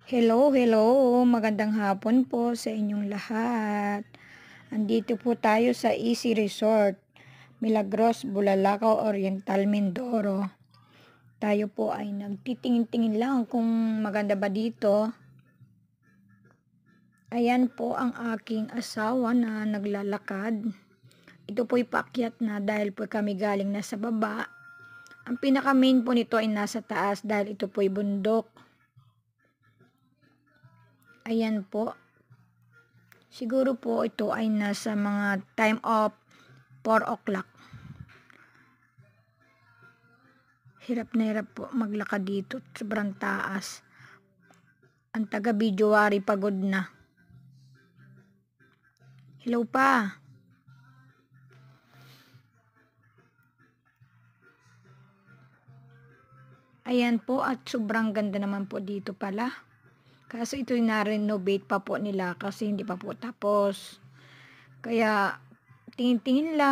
Hello, hello. Magandang hapon po sa inyong lahat. Andito po tayo sa Easy Resort, Milagros, Bulalakaw Oriental, Mindoro. Tayo po ay nagtitingin-tingin lang kung maganda ba dito. Ayan po ang aking asawa na naglalakad. Ito po'y paakyat na dahil po kami galing na sa baba. Ang pinaka main po nito ay nasa taas dahil ito po'y bundok. Ayan po. Siguro po ito ay nasa mga time of 4 o'clock. Hirap na hirap po maglakad dito. Sobrang taas. Ang taga-Bidyuwari pagod na. Hello pa. Ayan po at sobrang ganda naman po dito pala. Kaso ito yung na-renovate pa po nila kasi hindi pa po tapos. Kaya tingin-tingin lang.